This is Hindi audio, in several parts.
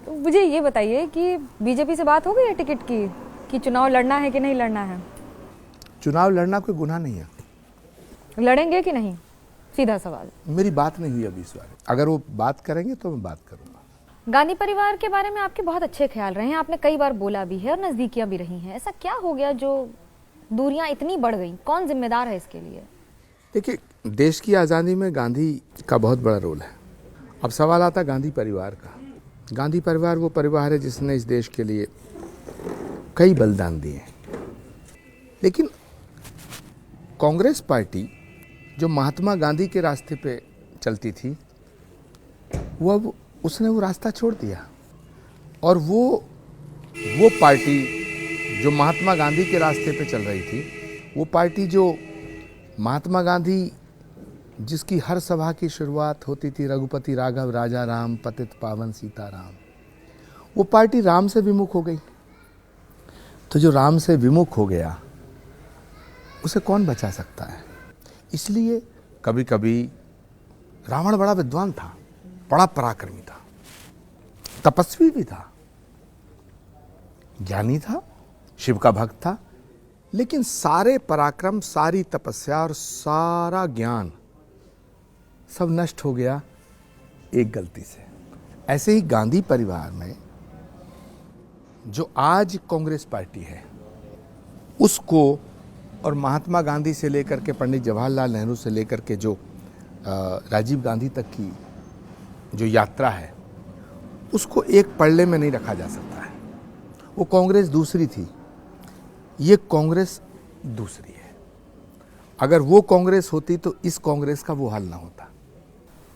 तो मुझे ये बताइए कि बीजेपी से बात हो गई है टिकट की कि चुनाव लड़ना है कि नहीं लड़ना है? चुनाव लड़ना कोई गुनाह नहीं है। लड़ेंगे कि नहीं, सीधा सवाल। मेरी बात नहीं हुई अभी इस बारे। अगर वो बात करेंगे तो मैं बात करूंगा। गांधी परिवार के बारे में आपके बहुत अच्छे ख्याल रहे हैं, आपने कई बार बोला भी है और नजदीकियां भी रही हैं। ऐसा क्या हो गया जो दूरियां इतनी बढ़ गई? कौन जिम्मेदार है इसके लिए? देखिए, देश की आज़ादी में गांधी का बहुत बड़ा रोल है। अब सवाल आता गांधी परिवार का। गांधी परिवार वो परिवार है जिसने इस देश के लिए कई बलिदान दिए हैं। लेकिन कांग्रेस पार्टी जो महात्मा गांधी के रास्ते पे चलती थी, वो अब उसने वो रास्ता छोड़ दिया। और वो पार्टी जो महात्मा गांधी के रास्ते पे चल रही थी, वो पार्टी जो महात्मा गांधी जिसकी हर सभा की शुरुआत होती थी रघुपति राघव राजा राम पतित पावन सीताराम, वो पार्टी राम से विमुख हो गई। तो जो राम से विमुख हो गया उसे कौन बचा सकता है? इसलिए कभी कभी रावण बड़ा विद्वान था, बड़ा पराक्रमी था, तपस्वी भी था, ज्ञानी था, शिव का भक्त था, लेकिन सारे पराक्रम, सारी तपस्या और सारा ज्ञान सब नष्ट हो गया एक गलती से। ऐसे ही गांधी परिवार में जो आज कांग्रेस पार्टी है, उसको और महात्मा गांधी से लेकर के पंडित जवाहरलाल नेहरू से लेकर के जो राजीव गांधी तक की जो यात्रा है, उसको एक पल्ले में नहीं रखा जा सकता है। वो कांग्रेस दूसरी थी, ये कांग्रेस दूसरी है। अगर वो कांग्रेस होती तो इस कांग्रेस का वो हाल ना होता।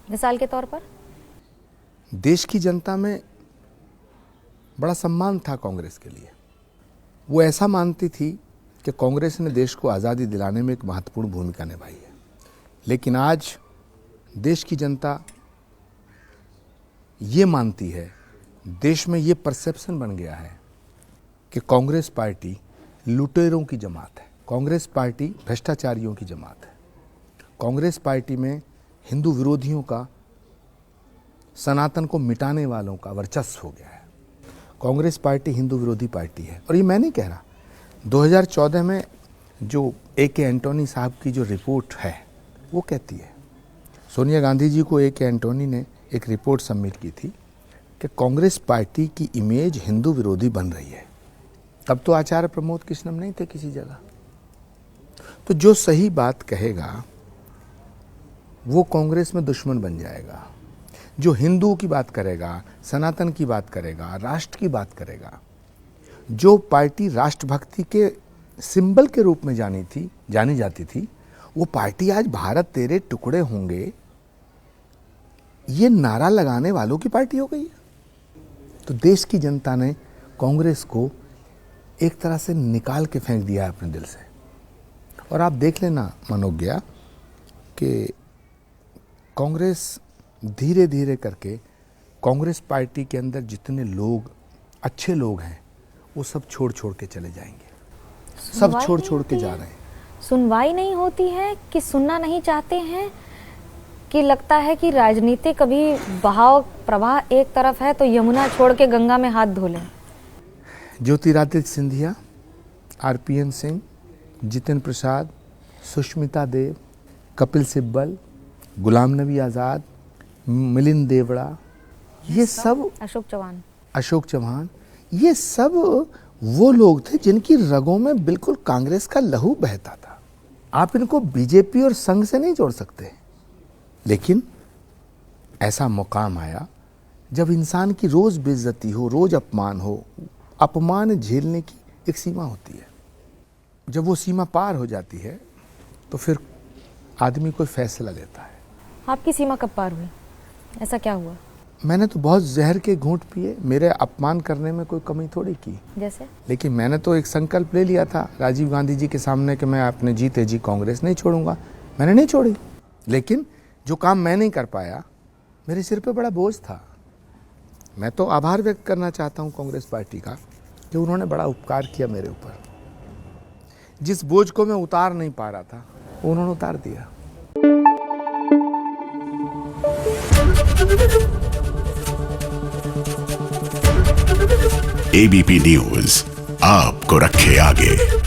मिसाल के तौर पर देश की जनता में बड़ा सम्मान था कांग्रेस के लिए। वो ऐसा मानती थी कि कांग्रेस ने देश को आज़ादी दिलाने में एक महत्वपूर्ण भूमिका निभाई है। लेकिन आज देश की जनता ये मानती है, देश में ये परसेप्शन बन गया है कि कांग्रेस पार्टी लुटेरों की जमात है, कांग्रेस पार्टी भ्रष्टाचारियों की जमात है, कांग्रेस पार्टी में हिंदू विरोधियों का, सनातन को मिटाने वालों का वर्चस्व हो गया है। कांग्रेस पार्टी हिंदू विरोधी पार्टी है। और ये मैं नहीं कह रहा, 2014 में जो ए.के. एंटोनी साहब की जो रिपोर्ट है वो कहती है, सोनिया गांधी जी को ए.के. एंटोनी ने एक रिपोर्ट सबमिट की थी कि कांग्रेस पार्टी की इमेज हिंदू विरोधी बन रही है। तब तो आचार्य प्रमोद कृष्णम नहीं थे किसी जगह। तो जो सही बात कहेगा वो कांग्रेस में दुश्मन बन जाएगा। जो हिंदुओं की बात करेगा, सनातन की बात करेगा, राष्ट्र की बात करेगा, जो पार्टी राष्ट्रभक्ति के सिंबल के रूप में जानी जाती थी, वो पार्टी आज भारत तेरे टुकड़े होंगे ये नारा लगाने वालों की पार्टी हो गई है। तो देश की जनता ने कांग्रेस को एक तरह से निकाल के फेंक दिया है अपने दिल से। और आप देख लेना मनोज्ञा कि कांग्रेस धीरे धीरे करके, कांग्रेस पार्टी के अंदर जितने लोग अच्छे लोग हैं वो सब छोड़ छोड़ के चले जाएंगे। सब छोड़ छोड़ के जा रहे हैं। सुनवाई नहीं होती है कि सुनना नहीं चाहते हैं, कि लगता है कि राजनीति कभी बहाव प्रवाह एक तरफ है तो यमुना छोड़ के गंगा में हाथ धो लें। ज्योतिरादित्य सिंधिया, आरपीएन सिंह, जितेंद्र प्रसाद, सुष्मिता देव, कपिल सिब्बल, गुलाम नबी आज़ाद, मिलिंद देवड़ा, ये सब, अशोक चौहान, ये सब वो लोग थे जिनकी रगों में बिल्कुल कांग्रेस का लहू बहता था। आप इनको बीजेपी और संघ से नहीं जोड़ सकते। लेकिन ऐसा मुकाम आया जब इंसान की रोज बेइज्जती हो, रोज अपमान हो। अपमान झेलने की एक सीमा होती है। जब वो सीमा पार हो जाती है तो फिर आदमी कोई फैसला लेता है। आपकी सीमा कब पार हुई? ऐसा क्या हुआ? मैंने तो बहुत जहर के घूंट पिए। मेरे अपमान करने में कोई कमी थोड़ी की। जैसे? लेकिन मैंने तो एक संकल्प ले लिया था राजीव गांधी जी के सामने कि मैं अपने जीते जी कांग्रेस नहीं छोड़ूंगा। मैंने नहीं छोड़ी। लेकिन जो काम मैं नहीं कर पाया, मेरे सिर पे बड़ा बोझ था। मैं तो आभार व्यक्त करना चाहता हूं कांग्रेस पार्टी का कि उन्होंने बड़ा उपकार किया मेरे ऊपर। जिस बोझ को मैं उतार नहीं पा रहा था उन्होंने उतार दिया। एबीपी न्यूज आपको रखे आगे।